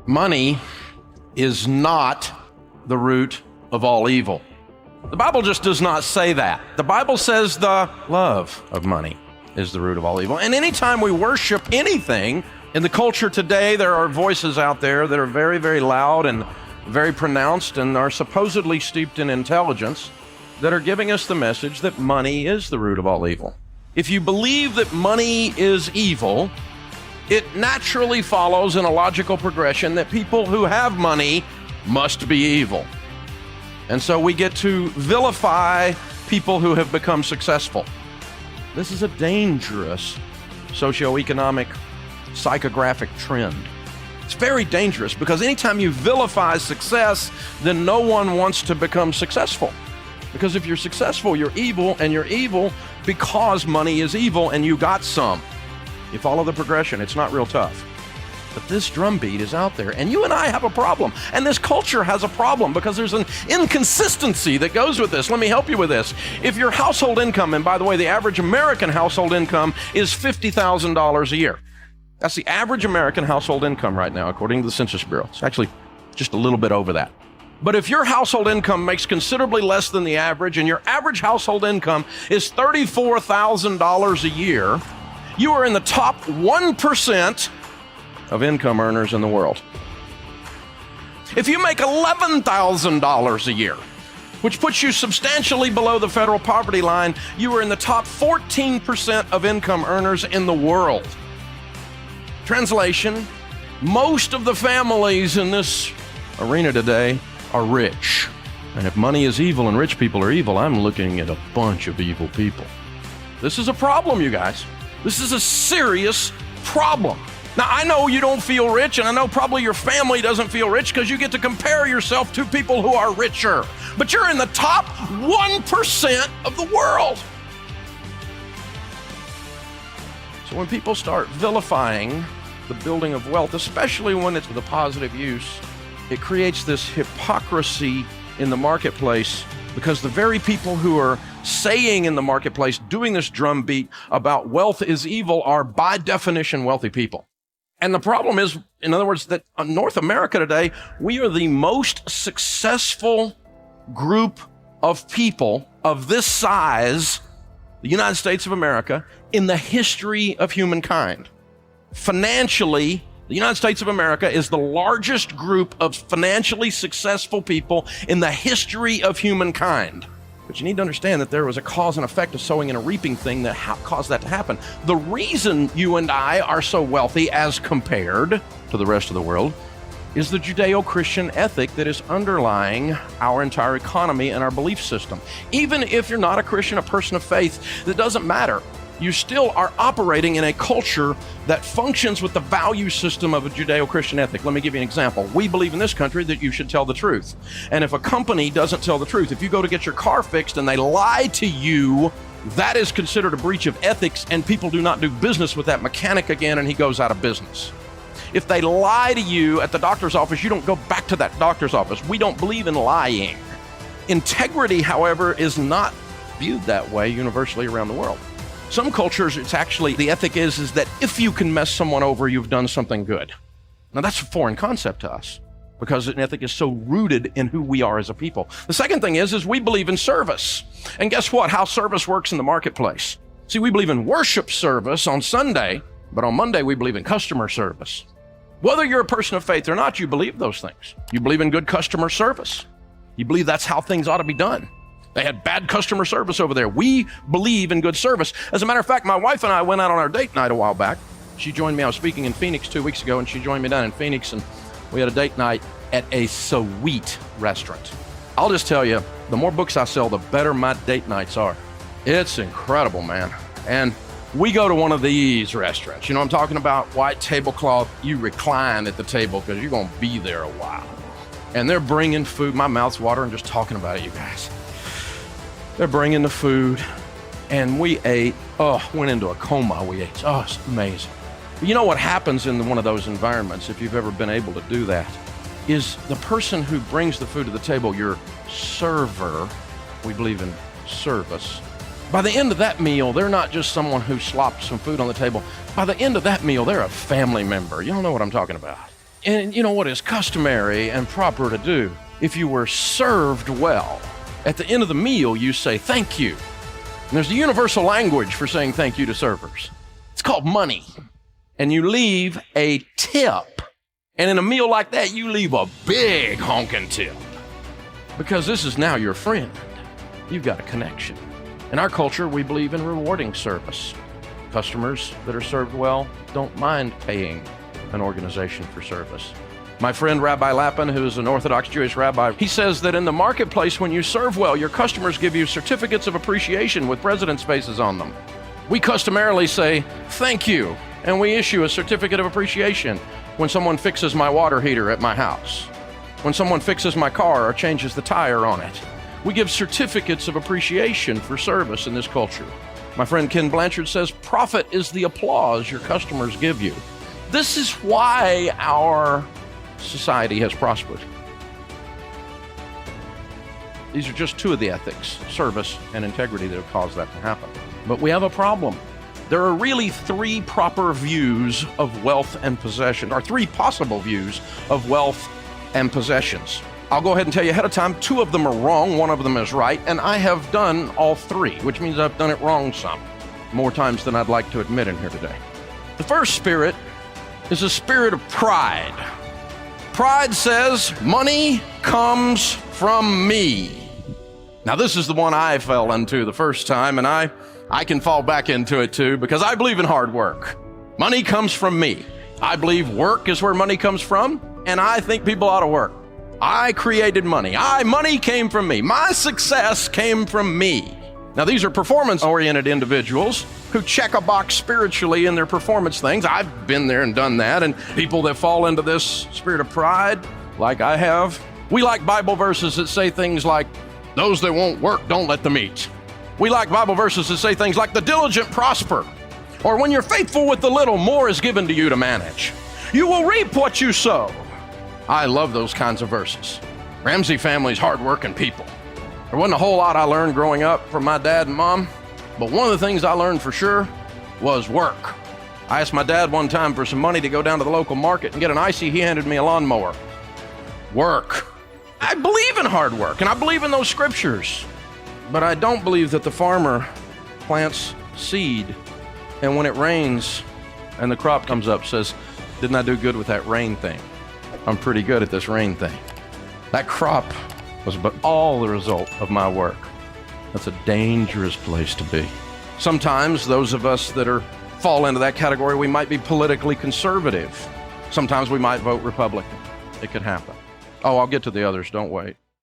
Money is not the root of all evil. The Bible just does not say that. The Bible says the love of money is the root of all evil. And anytime we worship anything, in the culture today, there are voices out there that are very, very loud and very pronounced and are supposedly steeped in intelligence that are giving us the message that money is the root of all evil. If you believe that money is evil, it naturally follows in a logical progression that people who have money must be evil. And so we get to vilify people who have become successful. This is a dangerous socioeconomic, psychographic trend. It's very dangerous because anytime you vilify success, then no one wants to become successful. Because if you're successful, you're evil, and you're evil because money is evil and you got some. You follow the progression, it's not real tough. But this drumbeat is out there, and you and I have a problem. And this culture has a problem because there's an inconsistency that goes with this. Let me help you with this. If your household income, and by the way, the average American household income is $50,000 a year. That's the average American household income right now, according to the Census Bureau. It's actually just a little bit over that. But if your household income makes considerably less than the average, and your average household income is $34,000 a year, you are in the top 1% of income earners in the world. If you make $11,000 a year, which puts you substantially below the federal poverty line, you are in the top 14% of income earners in the world. Translation, most of the families in this arena today are rich. And if money is evil and rich people are evil, I'm looking at a bunch of evil people. This is a problem, you guys. This is a serious problem. Now, I know you don't feel rich, and I know probably your family doesn't feel rich because you get to compare yourself to people who are richer. But you're in the top 1% of the world. So when people start vilifying the building of wealth, especially when it's the positive use, it creates this hypocrisy in the marketplace because the very people who are saying in the marketplace, doing this drumbeat about wealth is evil, are by definition wealthy people. And the problem is, in other words, that in North America today, we are the most successful group of people of this size, the United States of America, in the history of humankind. Financially, the United States of America is the largest group of financially successful people in the history of humankind. But you need to understand that there was a cause and effect, a sowing and a reaping thing that caused that to happen. The reason you and I are so wealthy as compared to the rest of the world is the Judeo-Christian ethic that is underlying our entire economy and our belief system. Even if you're not a Christian, a person of faith, that doesn't matter. You still are operating in a culture that functions with the value system of a Judeo-Christian ethic. Let me give you an example. We believe in this country that you should tell the truth. And if a company doesn't tell the truth, if you go to get your car fixed and they lie to you, that is considered a breach of ethics, and people do not do business with that mechanic again, and he goes out of business. If they lie to you at the doctor's office, you don't go back to that doctor's office. We don't believe in lying. Integrity, however, is not viewed that way universally around the world. Some cultures, it's actually, the ethic is that if you can mess someone over, you've done something good. Now that's a foreign concept to us because an ethic is so rooted in who we are as a people. The second thing is we believe in service. And guess what? How service works in the marketplace. See, we believe in worship service on Sunday, but on Monday we believe in customer service. Whether you're a person of faith or not, you believe those things. You believe in good customer service. You believe that's how things ought to be done. They had bad customer service over there. We believe in good service. As a matter of fact, my wife and I went out on our date night a while back. She joined me. I was speaking in Phoenix 2 weeks ago, and she joined me down in Phoenix, and we had a date night at a sweet restaurant. I'll just tell you, the more books I sell, the better my date nights are. It's incredible, man. And we go to one of these restaurants. You know what I'm talking about? White tablecloth. You recline at the table because you're going to be there a while. And they're bringing food. My mouth's watering just talking about it, you guys. They're bringing the food, and we ate. Went into a coma. We ate. It's amazing. But you know what happens in one of those environments, if you've ever been able to do that, is the person who brings the food to the table, your server, we believe in service. By the end of that meal, they're not just someone who slopped some food on the table. By the end of that meal, they're a family member. You don't know what I'm talking about. And you know what is customary and proper to do? If you were served well, at the end of the meal, you say thank you. And there's a universal language for saying thank you to servers. It's called money. And you leave a tip. And in a meal like that, you leave a big honking tip. Because this is now your friend. You've got a connection. In our culture, we believe in rewarding service. Customers that are served well don't mind paying an organization for service. My friend Rabbi Lapin, who is an Orthodox Jewish rabbi, he says that in the marketplace, when you serve well, your customers give you certificates of appreciation with president's faces on them. We customarily say, thank you, and we issue a certificate of appreciation when someone fixes my water heater at my house, when someone fixes my car or changes the tire on it. We give certificates of appreciation for service in this culture. My friend Ken Blanchard says, profit is the applause your customers give you. This is why our society has prospered. These are just two of the ethics, service and integrity, that have caused that to happen. But we have a problem. There are really three proper views of wealth and possession, or three possible views of wealth and possessions. I'll go ahead and tell you ahead of time, two of them are wrong, one of them is right, and I have done all three, which means I've done it wrong some, more times than I'd like to admit in here today. The first spirit is a spirit of pride. Pride says, money comes from me. Now, this is the one I fell into the first time, and I can fall back into it too, because I believe in hard work. Money comes from me. I believe work is where money comes from, and I think people ought to work. I created money. Money came from me. My success came from me. Now, these are performance-oriented individuals who check a box spiritually in their performance things. I've been there and done that. And people that fall into this spirit of pride, like I have, we like Bible verses that say things like, those that won't work, don't let them eat. We like Bible verses that say things like, the diligent prosper. Or when you're faithful with the little, more is given to you to manage. You will reap what you sow. I love those kinds of verses. Ramsey family's hardworking people. There wasn't a whole lot I learned growing up from my dad and mom, but one of the things I learned for sure was work. I asked my dad one time for some money to go down to the local market and get an icy. He handed me a lawnmower. Work. I believe in hard work, and I believe in those scriptures, but I don't believe that the farmer plants seed, and when it rains and the crop comes up, says, didn't I do good with that rain thing? I'm pretty good at this rain thing. That crop was but all the result of my work. That's a dangerous place to be. Sometimes those of us that fall into that category, we might be politically conservative. Sometimes we might vote Republican. It could happen. Oh, I'll get to the others, don't wait.